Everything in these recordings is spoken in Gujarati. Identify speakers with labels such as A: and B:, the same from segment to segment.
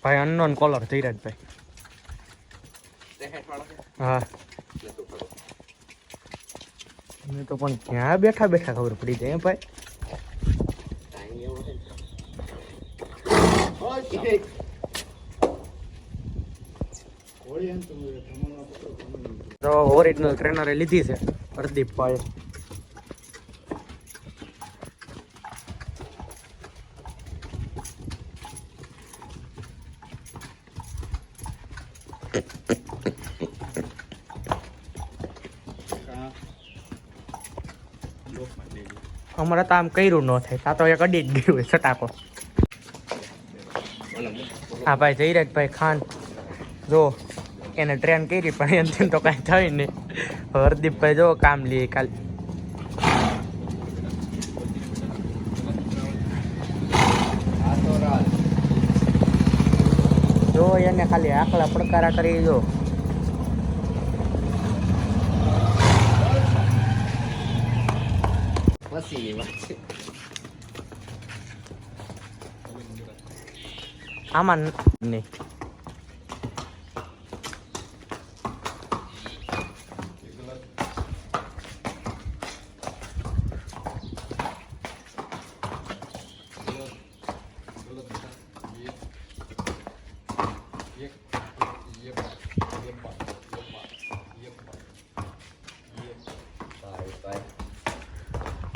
A: ભાઈ અનનોન કોલર ધીરજભાઈ. હા મેં તો પણ ક્યાં બેઠા બેઠા ખબર પડી જાય ભાઈ. તો ઓરિજિનલ ટ્રેનરે લીધી છે હરદીપભાઈ. અમારે તો આમ કર્યું ન થાય, તા તો એક અડી જ ગયું હોય સટાકો. હા ભાઈ જયરાજભાઈ ખાન જો એને ટ્રેન કરી પણ એનાથી તો કાંઈ થાય નહીં. હરદીપભાઈ જો કામ લે કાલ. જો એને ખાલી આખલા પડકારા કરી જો. આમાં નહીં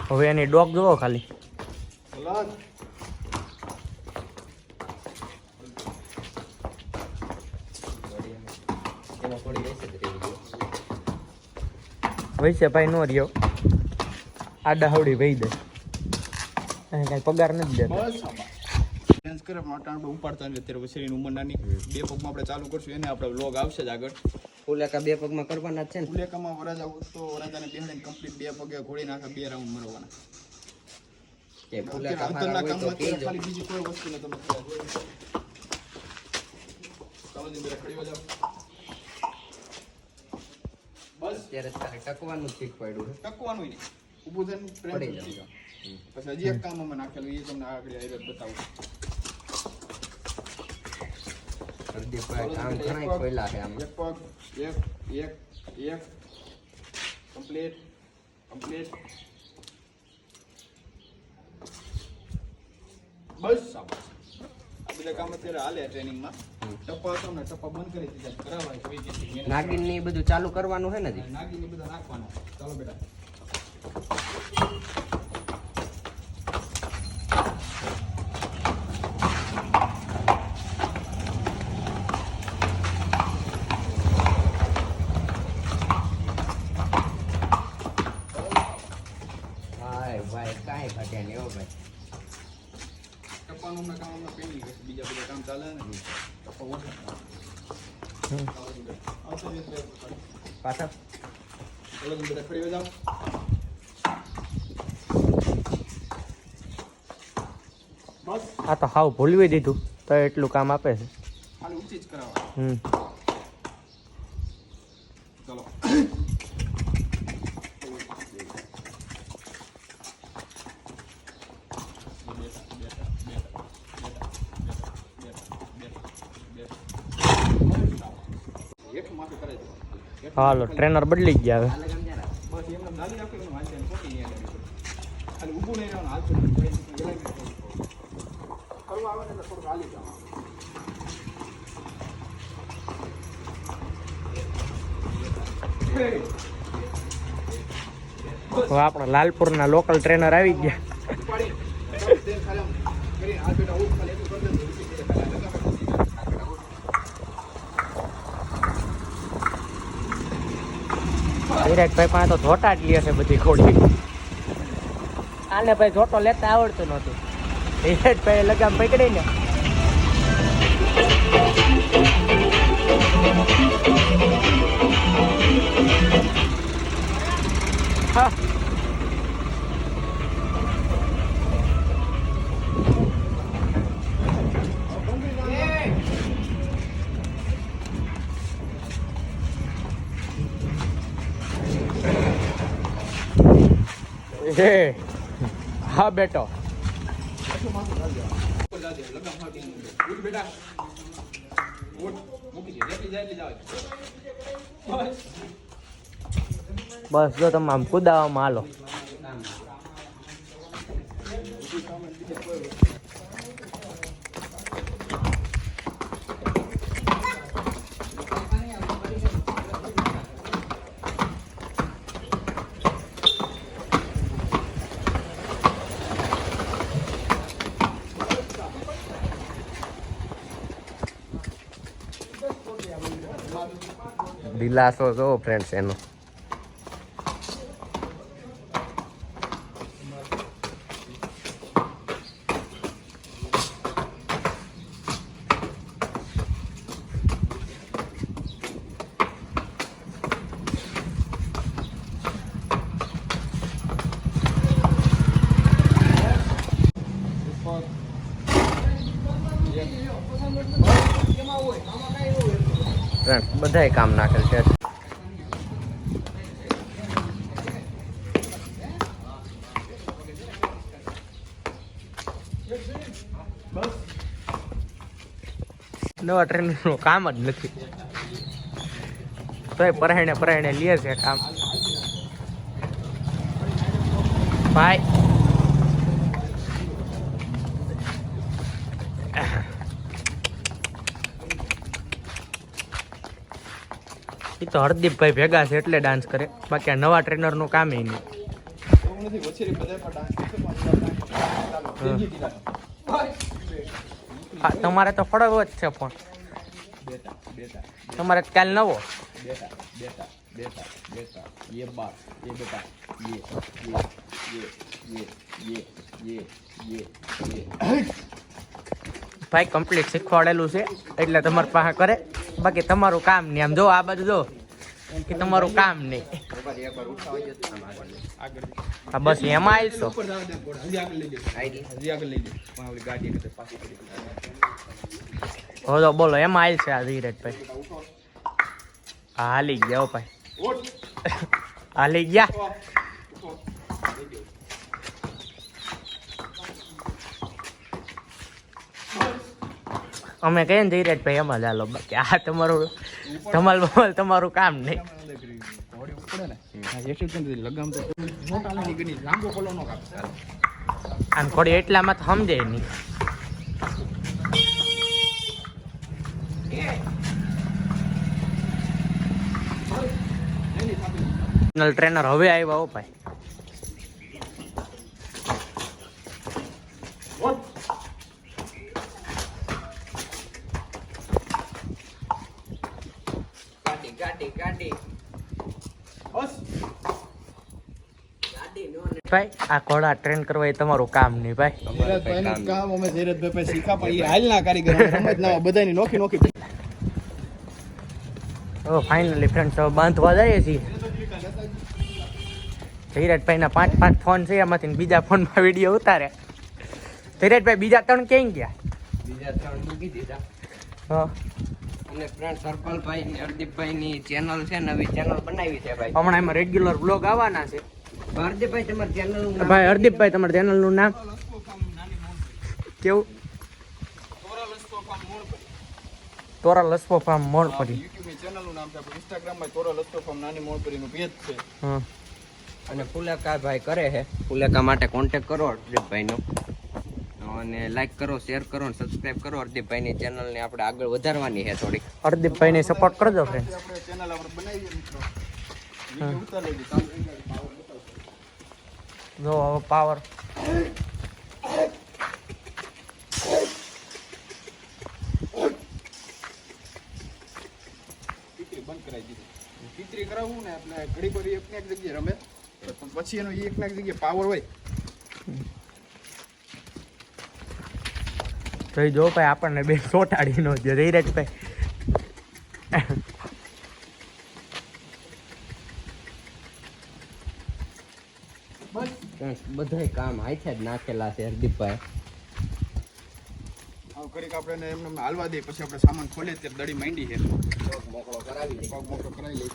A: હવે એની ડોક જોવો ખાલી. વૈસે ભાઈ નો રહ્યો આડા હવડી વહી દે અને કઈ પગાર નથી દેતો.
B: ચેન્જ કરે માટે આપણે ઉપાડતા નથી અત્યારે શરીરની ઉંમર નાની. બે પગમાં આપણે ચાલુ કરશું એને આપણે વ્લોગ આવશે જ આગળ.
C: ફુલેકા બે પગમાં કરવાના છે ને.
B: ફુલેકામાં વરાજા તો વરાજાને બેહાડીને કમ્પ્લીટ બે પગે ઘોડી નાખે 2 રાઉન્ડ મરવાના.
C: કે ફુલેકા
B: હારા હોય તો ખાલી બીજી કોઈ વસ્તુ ન તમે ચાલો ની બેરા ખડી જાવ. બસ
C: ત્યારે તારે ટકવાનું શીખ પડ્યું છે.
B: ટકવાનું નહીં ઊભું થઈને પ્રેમ
C: પડી જાવ.
B: પછી હજી એક કામ અમે નાખેલું એ તમને આગળ આવી બતાવું.
C: હરદીપભાઈ કામ ઘણા ખોઈલા છે આમ.
B: એક પગ એક કમ્પ્લીટ બસ શાબાશ. આ બધા કામ અત્યારે હાલે ટ્રેનિંગમાં. ટપ્પા હતો ને ટપ્પા બંધ કરી દીધા કરાવાય કોઈ કે
C: નાગિન ને બધું ચાલુ કરવાનું છે ને જી.
B: નાગી ને બધા નાખવાના. ચાલો બેટા
C: ભાઈ કાંઈ ઘટે નહીં હો ભાઈ.
B: ટપ્પાનું કામ અમે પેલી બીજા બધા કામ ચાલે ને ટપ્પા ઓછા
C: પાછા
B: ચાલો બધા ખડી જાઓ. બસ
A: આ તો હાવ ભૂલવી દીધું તો એટલું કામ આપે છે.
B: ખાલી ઊંચી જ કરાવવા. ચાલો
A: હાલો ટ્રેનર બદલી ગયા હવે.
B: બસ એમને ગાલી રાખો એનું વાંચે ખોટી નહીં આગળ ખાલી ઊભું નહીં રહેવાનું હાલતું નહીં કરવા આવે ને એટલે થોડુંક હાલી જવાનું.
A: હવે આપણા લાલપુરના લોકલ ટ્રેનર આવી ગયા. ધીરજભાઈ પાસે તો જોટા જ લે છે બધી ઘોડી. આને ભાઈ જોટો લેતા આવડતું નહોતું. ધીરજભાઈ લગામ પકડી ને એ હા બેટો
B: પાછું માથું લાવી દેવાનું. ઉપર લાવી દે, લગામ ફાટી ગયું છે. ઉઠ બેટા. ઉઠ. મૂકી દે. જેટલી જાય એટલી જાવ. બસ.
A: બસ જો તમે આમ કુદાવામાં હાલો. દિલાસો જો ફ્રેન્ડ્સ એનો ફ્રેન્ડ બધાય કામ નાખેલ છે. નવા ટ્રેનરનું કામ જ નથી તોય પરાયણે લે છે કામ. ભાઈ એ તો હરદીપભાઈ ભેગા છે એટલે ડાન્સ કરે, બાકી આ નવા ટ્રેનરનું કામ એ નહીં.
B: એવું નથી, વછેરી બધાય પર ડાન્સ કરશે, પણ ચાલો, તેજી દીધા.
A: હા, તમારે તો ફળવો જ છે પણ
B: બેટા બેટા
A: તમારે કાલ નવો
B: બેટા બેટા બેટા બેટા ये बात ये बेटा ये
A: ભાઈ કમ્પ્લીટ શીખવાડેલું છે એટલે તમારી પાસે કરે, બાકી તમારું કામ નહીં. આમ જો આ બાજુ જો કે તમારું કામ નહીં.
C: એકવાર ઉઠાવી જતો આમ આગળ.
A: હા બસ એમાં આવીશો.
B: ઉપર જવા દે, હજી આગળ લઈ લે, હજી આગળ લઈ લે, પણ ઓલી ગાડી કે પાછી પડી.
A: હો તો બોલો એમાં આવેલ છે આ ધીરજભાઈ. હા હાલી ગયા હો ભાઈ,
B: ઉઠ.
A: હાલી ગયા. અમે કહીએ ને ધીરજભાઈ એમાં જ હાલો, બાકી આ તમારું ધમાલ બમાલ તમારું કામ નહીં.
B: ઘોડી ઉપડે ને, હા, એટલી જ નથી, લગામ તો મોટા લઈને ગણી, લાંબો પલ્લો નો કાપે.
A: આમ થોડી એટલામાં તો સમજે નહીં. ટ્રેનર હવે આવ્યા હો ભાઈ.
C: ગાડી
B: બસ.
A: ભાઈ આ ઘોડા ટ્રેન કરવા એ તમારું કામ નહીં ભાઈ.
B: ધીરજભાઈનું કામ અમે ધીરજભાઈ પાસે શીખા, પણ એ હાલના કારીગર સમજ ના બધાની નોખી નોખી.
A: હવે ફાઇનલી ફ્રેન્ડ્સ હવે બાંધવા જઈએ છીએ. ધીરજભાઈના 5 ફોન છે, એમાંથી બીજા ફોનમાં વિડીયો ઉતારે. ધીરજભાઈ બીજા 3 ક્યાં ગયા?
C: બીજા 3 મૂકી દીધા.
A: હા
C: અને ફ્રેન્ડ સરપલભાઈ ને હરદીપભાઈ ની ચેનલ છે, નવી ચેનલ બનાવી છે ભાઈ.
A: હમણાં એમાં રેગ્યુલર બ્લોગ આવવાના છે.
C: હરદીપભાઈ તમારી ચેનલ નું
A: ભાઈ હરદીપભાઈ તમારા ચેનલનું નામ કેવું? તોરા લસપો ફાર્મ મોણપરી.
B: યુટ્યુબ ની ચેનલ નું નામ છે, આપણે ઇન્સ્ટાગ્રામ માં તોરા લસ્તો ફાર્મ નાની મોણપરી નું પેજ છે.
A: હા
C: અને ફુલેકા ભાઈ કરે છે. ફુલેકા માટે કોન્ટેક્ટ કરો હરદીપભાઈ નો, અને લાઈક કરો, શેર કરો અને સબસ્ક્રાઇબ કરો. હરદીપભાઈ ની ચેનલ ને આપણે આગળ વધારવાની છે થોડી.
A: હરદીપભાઈને સપોર્ટ કરજો ફ્રેન્ડ.
B: આપણે ચેનલ આપણે બનાવીએ મિત્રો, વિડિયો ઉતારી લેજો, ચાલુ થઈ જાય, પાવર બતાવો.
A: જો હવે પાવર
B: ટીકરી બંધ કરાવી દીધી. ટીકરી કરાવવું ને એટલે ઘડી પર એક ને એક જગ્યાએ રમે, પણ પછી એનો એક ને એક જગ્યાએ પાવર હોય.
A: જોઈ જો ભાઈ આપણને બે ચોટાડી નો દે ધીરજભાઈ.
C: બધાય કામ હાથે જ નાખેલા છે હરદીપભાઈ.
B: આવું ઘડીક આપણે એમને હાલવા દઈએ, પછી આપણે સામાન ખોલીએ ત્યારે દડી માંડી છે,
C: મોકળો કરાવી દે.
B: પગ મોટો કરાવી લઈએ.